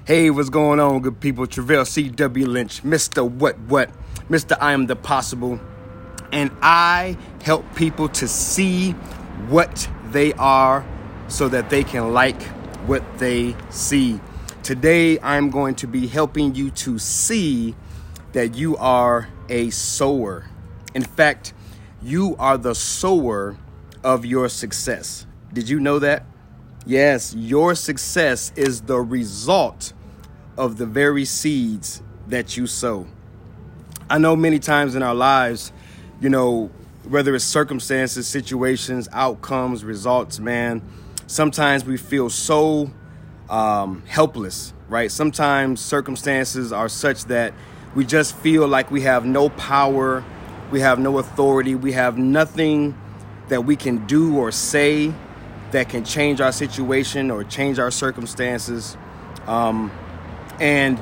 Hey, what's going on, good people? Travell C.W. Lynch, Mr. What? Mr. iAMthepossible. And I help people to see what they are so that they can like what they see. Today, I'm going to be helping you to see that you are a sower. In fact, you are the sower of your success. Did you know that? Yes, your success is the result of the very seeds that you sow. I know many times in our lives, whether it's circumstances, situations, outcomes, results, man, sometimes we feel so helpless, right? Sometimes circumstances are such that we just feel like we have no power, we have no authority, we have nothing that we can do or say that can change our situation or change our circumstances. And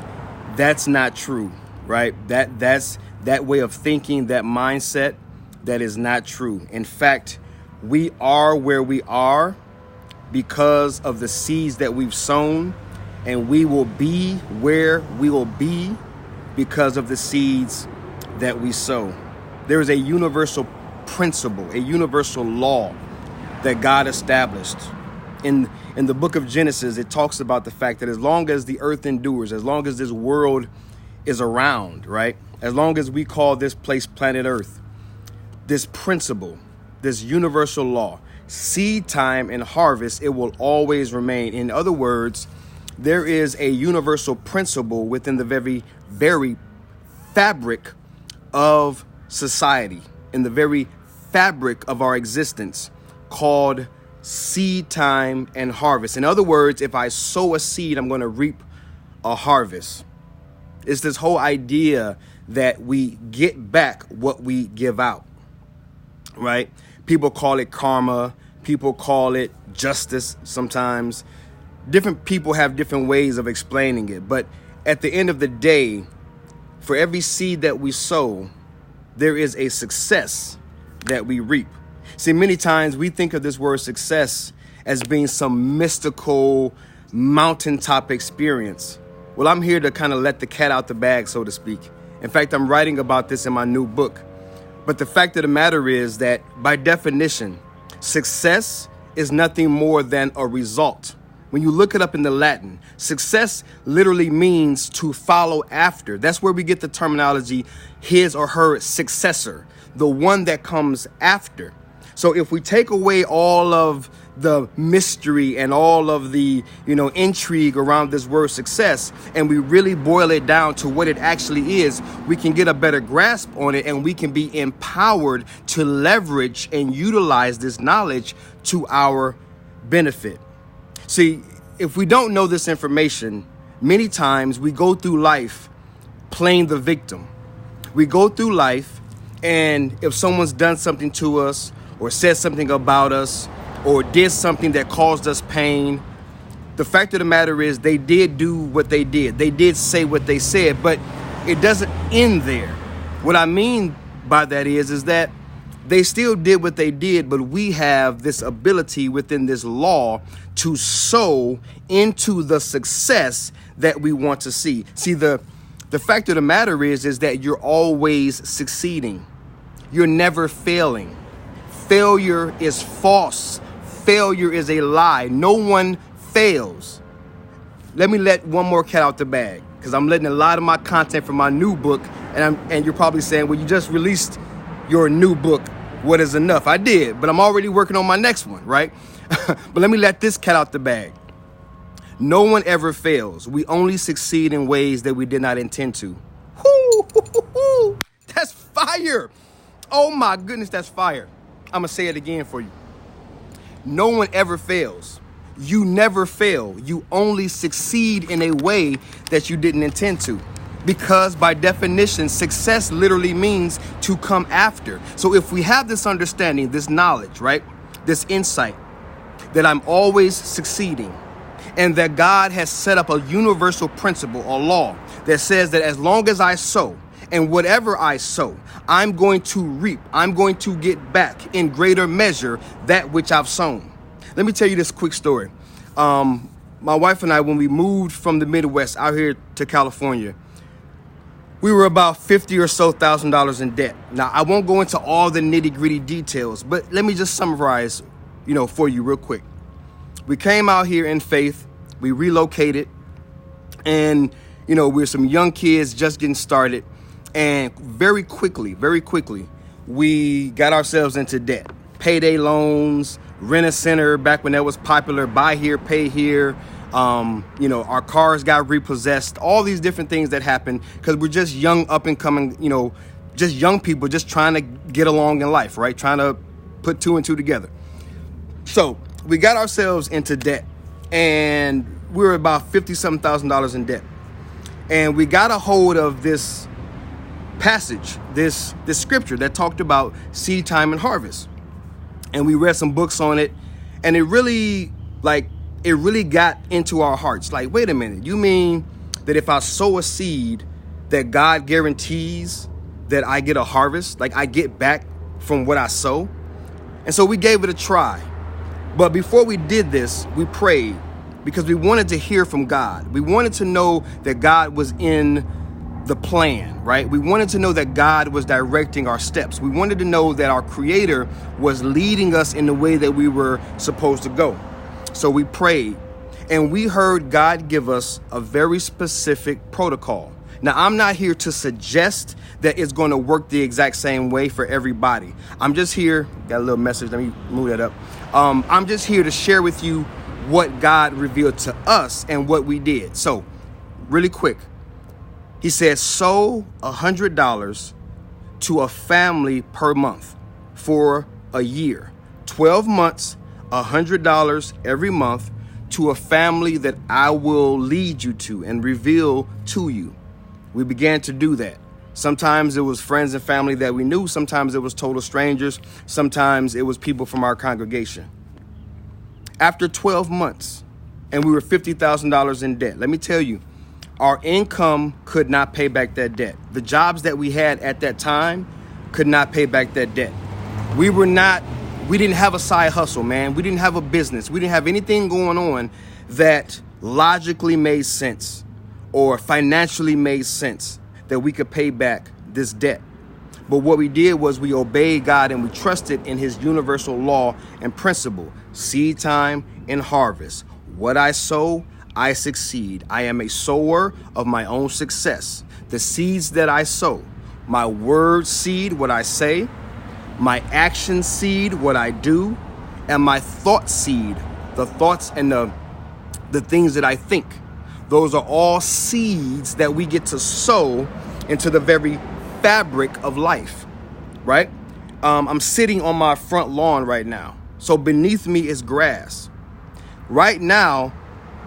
that's not true, right? That's that way of thinking, that mindset, that is not true. In fact, we are where we are because of the seeds that we've sown, and we will be where we will be because of the seeds that we sow. There is a universal principle, a universal law that God established. In the book of Genesis, it talks about the fact that as long as the earth endures, as long as this world is around, right? As long as we call this place planet Earth, this principle, this universal law, seed time and harvest, it will always remain. In other words, there is a universal principle within the very fabric of society, in the very fabric of our existence, called seed time and harvest. In other words, if I sow a seed, I'm going to reap a harvest. It's this whole idea that we get back what we give out, right? People call it karma. People call it justice sometimes. Different people have different ways of explaining it. But at the end of the day, for every seed that we sow, there is a success that we reap. See, many times we think of this word success as being some mystical mountaintop experience. Well, I'm here to kind of let the cat out the bag, so to speak. In fact, I'm writing about this in my new book. But the fact of the matter is that by definition, success is nothing more than a result. When you look it up in the Latin, success literally means to follow after. That's where we get the terminology his or her successor, the one that comes after. So if we take away all of the mystery and all of the, intrigue around this word success, and we really boil it down to what it actually is, we can get a better grasp on it, and we can be empowered to leverage and utilize this knowledge to our benefit. See, if we don't know this information, many times we go through life playing the victim. We go through life, and if someone's done something to us, or said something about us, or did something that caused us pain, the fact of the matter is they did do what they did. They did say what they said, but it doesn't end there. What I mean by that is that they still did what they did, but we have this ability within this law to sow into the success that we want to see. See, the fact of the matter is that you're always succeeding. You're never failing. Failure is false. Failure is a lie. No one fails. Let me let one more cat out the bag, because I'm letting a lot of my content from my new book, and you're probably saying, well, you just released your new book. What is enough? I did, but I'm already working on my next one, right? But let me let this cat out the bag. No one ever fails. We only succeed in ways that we did not intend to. That's fire. Oh my goodness, that's fire. I'm going to say it again for you. No one ever fails. You never fail. You only succeed in a way that you didn't intend to. Because by definition, success literally means to come after. So if we have this understanding, this knowledge, right? This insight that I'm always succeeding, and that God has set up a universal principle or law that says that as long as I sow, and whatever I sow, I'm going to reap. I'm going to get back in greater measure that which I've sown. Let me tell you this quick story. my wife and I, when we moved from the Midwest out here to California, we were about $50,000 or so in debt. Now, I won't go into all the nitty-gritty details, but let me just summarize, for you real quick. We came out here in faith. We relocated, and, we're some young kids just getting started. And very quickly, we got ourselves into debt. Payday loans, rent a center back when that was popular, buy here, pay here. Our cars got repossessed, all these different things that happened because we're just young, up and coming, just young people just trying to get along in life, right? Trying to put two and two together. So we got ourselves into debt, and we were about $50,000 in debt. And we got a hold of this passage, this scripture that talked about Seedtime and Harvest. And we read some books on it, and it really got into our hearts. Like, wait a minute, you mean that if I sow a seed, that God guarantees that I get a harvest? Like, I get back from what I sow? And so we gave it a try. But before we did this, we prayed because we wanted to hear from God. We wanted to know that God was in the plan, right? We wanted to know that God was directing our steps. We wanted to know that our Creator was leading us in the way that we were supposed to go. So we prayed, and we heard God give us a very specific protocol. Now, I'm not here to suggest that it's going to work the exact same way for everybody. I'm just here, got a little message, let me move that up. I'm just here to share with you what God revealed to us and what we did. So, really quick, He said, sow $100 to a family per month for a year, 12 months, $100 every month to a family that I will lead you to and reveal to you. We began to do that. Sometimes it was friends and family that we knew. Sometimes it was total strangers. Sometimes it was people from our congregation. After 12 months, and we were $50,000 in debt, let me tell you, our income could not pay back that debt. The jobs that we had at that time could not pay back that debt. We didn't have a side hustle, man. We didn't have a business. We didn't have anything going on that logically made sense or financially made sense that we could pay back this debt. But what we did was we obeyed God and we trusted in His universal law and principle, seed time and harvest. What I sow, I succeed. I am a sower of my own success. The seeds that I sow, my word seed, what I say, my action seed, what I do, and my thought seed, the thoughts and the things that I think. Those are all seeds that we get to sow into the very fabric of life, right? I'm sitting on my front lawn right now. So beneath me is grass. Right now,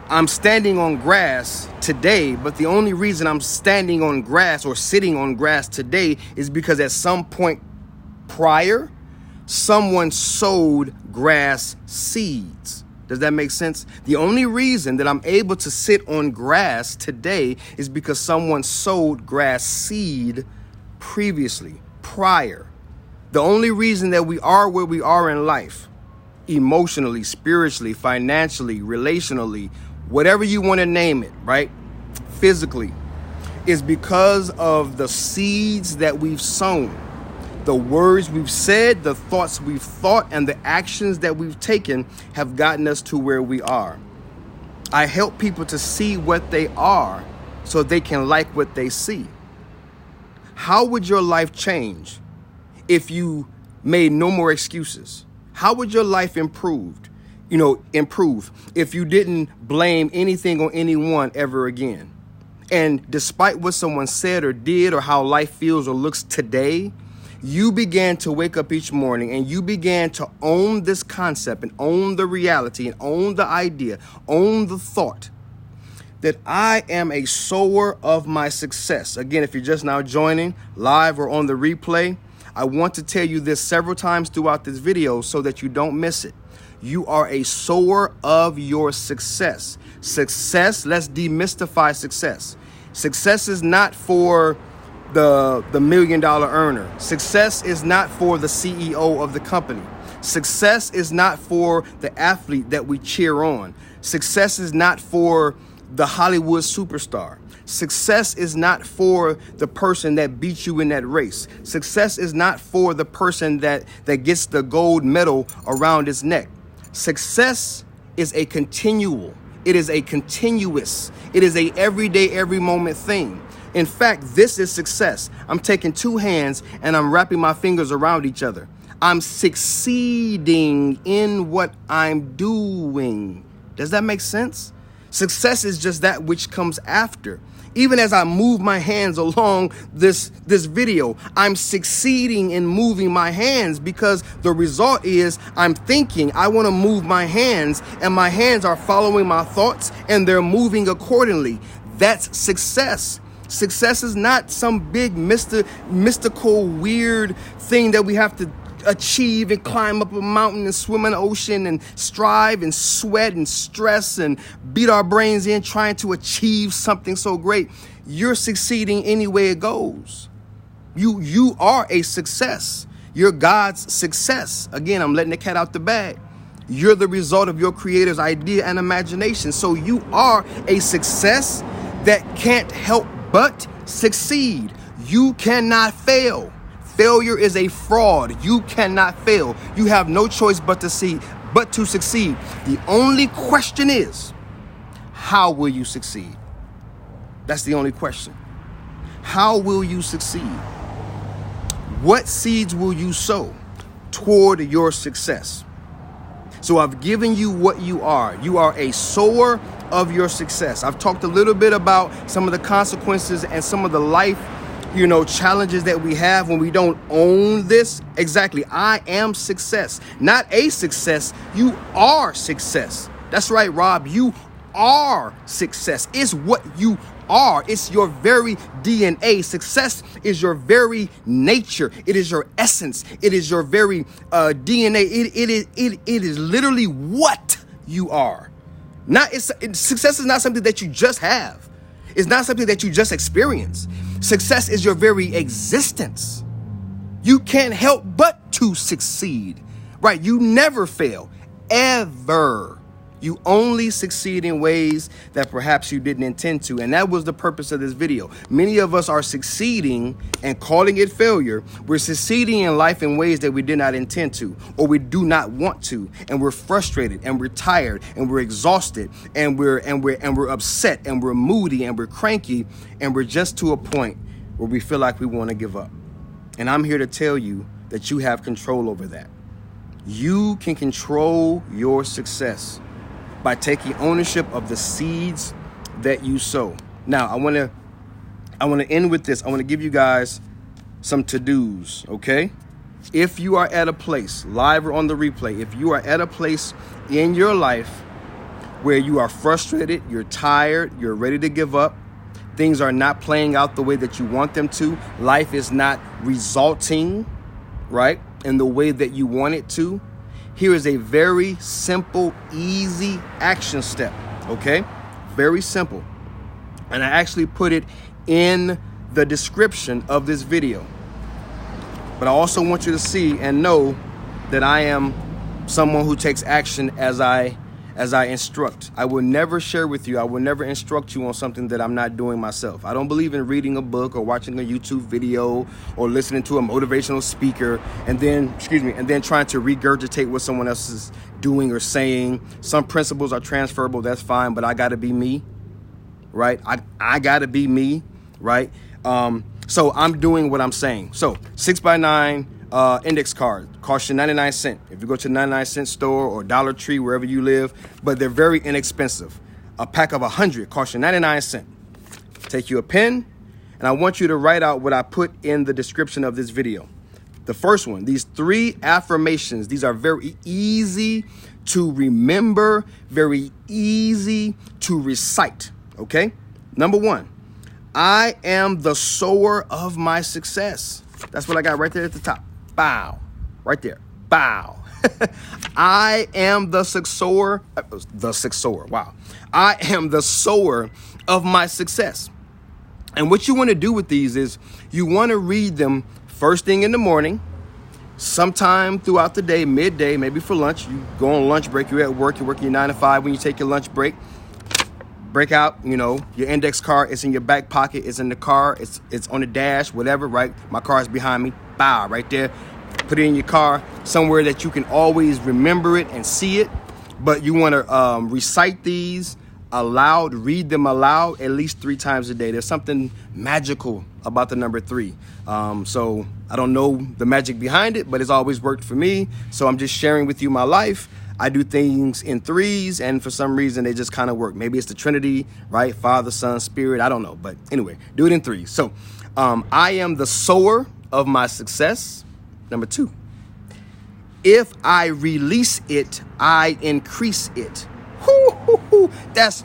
I'm standing on grass today, but the only reason I'm standing on grass or sitting on grass today is because at some point prior, someone sowed grass seeds. Does that make sense? The only reason that I'm able to sit on grass today is because someone sowed grass seed previously, prior. The only reason that we are where we are in life, emotionally, spiritually, financially, relationally, whatever you want to name it, right? Physically, is because of the seeds that we've sown. The words we've said, the thoughts we've thought, and the actions that we've taken have gotten us to where we are. I help people to see what they are so they can like what they see. How would your life change if you made no more excuses? How would your life improve if you didn't blame anything on anyone ever again? And despite what someone said or did or how life feels or looks today, you began to wake up each morning and you began to own this concept and own the reality and own the idea, own the thought that I am a sower of my success. Again, if you're just now joining live or on the replay, I want to tell you this several times throughout this video so that you don't miss it. You are a sower of your success. Success, let's demystify success. Success is not for the $1 million earner. Success is not for the CEO of the company. Success is not for the athlete that we cheer on. Success is not for the Hollywood superstar. Success is not for the person that beat you in that race. Success is not for the person that gets the gold medal around his neck. Success is a continual. It is a continuous. It is a everyday, every moment thing. In fact, this is success. I'm taking two hands and I'm wrapping my fingers around each other. I'm succeeding in what I'm doing. Does that make sense? Success is just that which comes after. Even as I move my hands along this video, I'm succeeding in moving my hands because the result is I'm thinking I want to move my hands and my hands are following my thoughts and they're moving accordingly. That's success. Success is not some big mystical, weird thing that we have to achieve and climb up a mountain and swim in the ocean and strive and sweat and stress and beat our brains in trying to achieve something so great. You're succeeding any way it goes. You are a success. You're God's success. Again, I'm letting the cat out the bag. You're the result of your creator's idea and imagination. So you are a success that can't help but succeed. You cannot fail. Failure is a fraud. You cannot fail. You have no choice but to succeed. The only question is, how will you succeed? That's the only question. How will you succeed? What seeds will you sow toward your success? So I've given you what you are. You are a sower of your success. I've talked a little bit about some of the consequences and some of the life challenges that we have when we don't own this. Exactly. I am success, not a success. You are success. That's right, Rob. You are success. It's what you are. It's your very DNA. Success is your very nature. It is your essence. It is your very DNA. It is literally what you are. Success is not something that you just have. It's not something that you just experience. Success is your very existence. You can't help but to succeed, right? You never fail, ever. You only succeed in ways that perhaps you didn't intend to. And that was the purpose of this video. Many of us are succeeding and calling it failure. We're succeeding in life in ways that we did not intend to, or we do not want to. And we're frustrated and we're tired and we're exhausted and we're upset and we're moody and we're cranky and we're just to a point where we feel like we want to give up. And I'm here to tell you that you have control over that. You can control your success by taking ownership of the seeds that you sow. Now, I want to end with this. I want to give you guys some to-dos, okay? If you are at a place, live or on the replay, if you are at a place in your life where you are frustrated, you're tired, you're ready to give up, things are not playing out the way that you want them to, life is not resulting, right, in the way that you want it to, here is a very simple, easy action step, okay? Very simple. And I actually put it in the description of this video. But I also want you to see and know that I am someone who takes action as I instruct. I will never share with you, I will never instruct you on something that I'm not doing myself. I don't believe in reading a book or watching a YouTube video or listening to a motivational speaker and then trying to regurgitate what someone else is doing or saying. Some principles are transferable, that's fine, but I gotta be me, right? I gotta be me, right? So I'm doing what I'm saying. So 6x9 index card costs you 99 cents. If you go to the 99-cent store or Dollar Tree, wherever you live, but they're very inexpensive. A pack of 100 costs you 99 cents. Take you a pen, and I want you to write out what I put in the description of this video. The first one, these 3 affirmations, these are very easy to remember, very easy to recite, okay? Number 1, I am the sower of my success. That's what I got right there at the top. Bow. Right there. Bow. I am the sower. Wow. I am the sower of my success. And what you want to do with these is you want to read them first thing in the morning, sometime throughout the day, midday, maybe for lunch, you go on lunch break, you're at work, you're working your 9 to 5. When you take your lunch break, break out, your index card. It's in your back pocket. It's in the car. It's on the dash, whatever, right? My car is behind me. Bow, right there. Put it in your car somewhere that you can always remember it and see it. But you want to recite these aloud, read them aloud at least 3 times a day. There's something magical about the number 3. So I don't know the magic behind it, but it's always worked for me. So I'm just sharing with you my life. I do things in 3s, and for some reason they just kind of work. Maybe it's the Trinity, right? Father, Son, Spirit. I don't know. But anyway, do it in 3s. So I am the sower of my success. Number 2. If I release it, I increase it. That's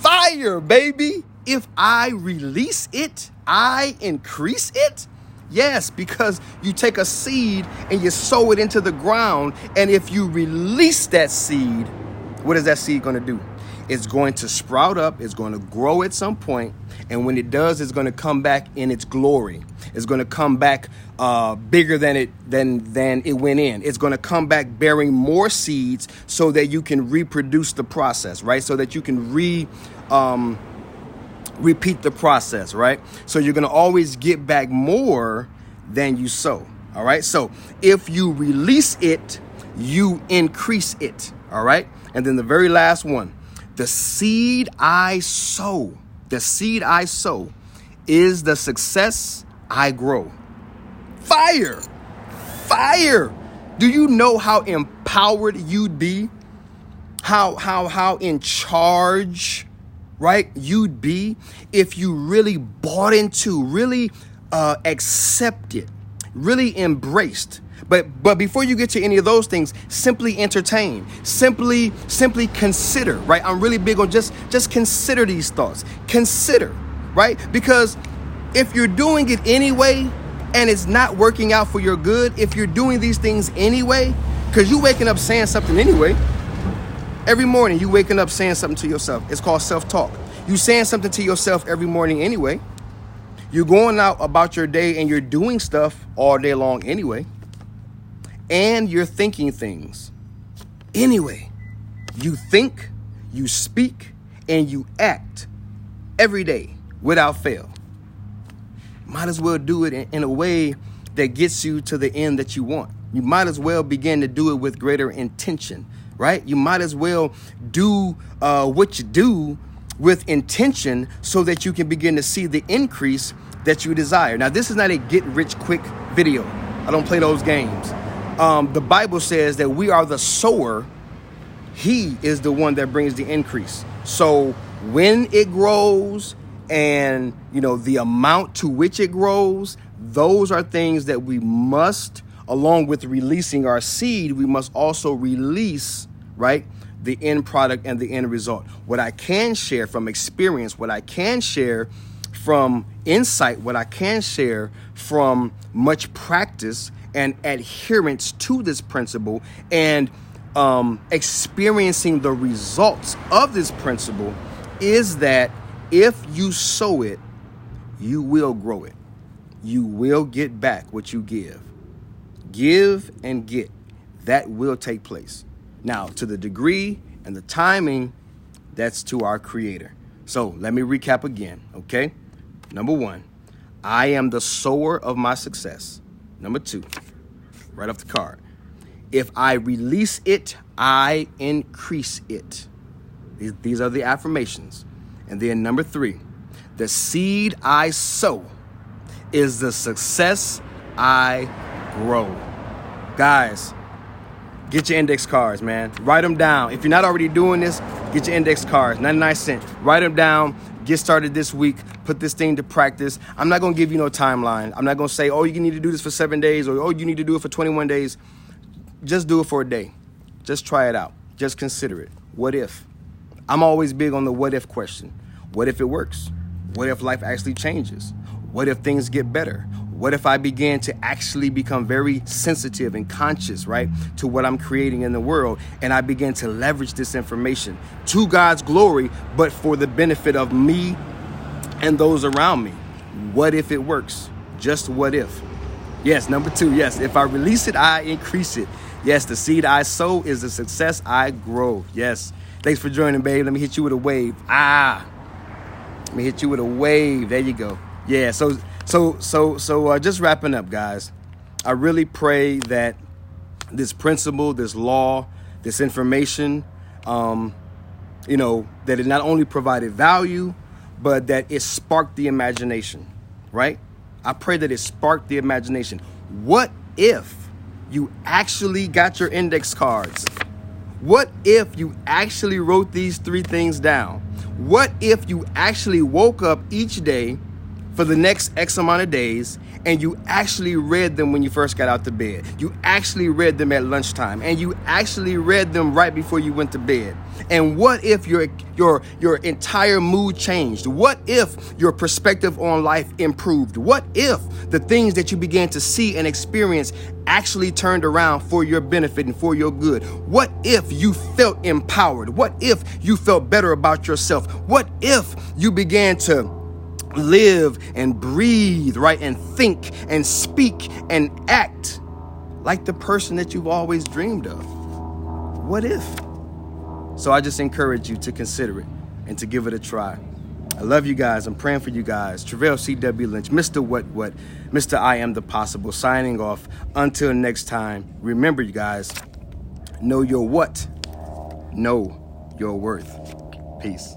fire, baby. If I release it, I increase it. Yes, because you take a seed and you sow it into the ground. And if you release that seed, what is that seed going to do? It's going to sprout up. It's going to grow at some point. And when it does, it's going to come back in its glory. It's going to come back bigger than it went in. It's going to come back bearing more seeds so that you can reproduce the process, right? So that you can repeat the process, right? So you're going to always get back more than you sow. All right. So if you release it, you increase it. All right. And then the very last one, the seed I sow is the success I grow. Fire. Do you know how empowered you'd be? How in charge, right, you'd be if you really bought into, really accepted, really embraced. But before you get to any of those things, simply entertain, simply consider, right? I'm really big on just consider these thoughts. Consider, right? Because if you're doing it anyway and it's not working out for your good, if you're doing these things anyway, because you're waking up saying something anyway, every morning you waking up saying something to yourself. It's called self-talk. You saying something to yourself every morning anyway. You're going out about your day and you're doing stuff all day long anyway. And you're thinking things anyway. You think, you speak, and you act every day without fail. Might as well do it in a way that gets you to the end that you want. You might as well begin to do it with greater intention, right? You might as well do what you do with intention so that you can begin to see the increase that you desire. Now, this is not a get rich quick video. I don't play those games. The Bible says that we are the sower. He is the one that brings the increase. So when it grows and, the amount to which it grows, those are things that we must, along with releasing our seed, we must also release, right, the end product and the end result. What I can share from experience, what I can share from insight, what I can share from much practice and adherence to this principle and experiencing the results of this principle is that if you sow it, you will grow it. You will get back what you give. Give and get. That will take place. Now, to the degree and the timing, that's to our Creator. So let me recap again, okay? Number 1, I am the sower of my success. Number 2, right off the card. If I release it, I increase it. These are the affirmations. And then number 3, the seed I sow is the success I grow. Guys, get your index cards, man. Write them down. If you're not already doing this, get your index cards, 99 cents. Write them down. Get started this week. Put this thing to practice. I'm not going to give you no timeline. I'm not going to say, oh, you need to do this for 7 days or, oh, you need to do it for 21 days. Just do it for a day. Just try it out. Just consider it. What if? I'm always big on the what if question. What if it works? What if life actually changes? What if things get better? What if I begin to actually become very sensitive and conscious, right, to what I'm creating in the world, and I begin to leverage this information to God's glory, but for the benefit of me and those around me? What if it works? Just what if? Yes, number 2. Yes, if I release it, I increase it. Yes, the seed I sow is the success I grow. Yes. Thanks for joining, babe. Let me hit you with a wave. Let me hit you with a wave. There you go. Yeah. So just wrapping up, guys. I really pray that this principle, this law, this information, that it not only provided value, but that it sparked the imagination, right? I pray that it sparked the imagination. What if you actually got your index cards? What if you actually wrote these 3 things down? What if you actually woke up each day for the next X amount of days and you actually read them when you first got out to bed? You actually read them at lunchtime and you actually read them right before you went to bed. And what if your entire mood changed? What if your perspective on life improved? What if the things that you began to see and experience actually turned around for your benefit and for your good? What if you felt empowered? What if you felt better about yourself? What if you began to live and breathe, right? And think and speak and act like the person that you've always dreamed of? What if? So I just encourage you to consider it and to give it a try. I love you guys. I'm praying for you guys. Travell C.W. Lynch, Mr. What, Mr. iAMthepossible, signing off. Until next time, remember, you guys, know your what, know your worth. Peace.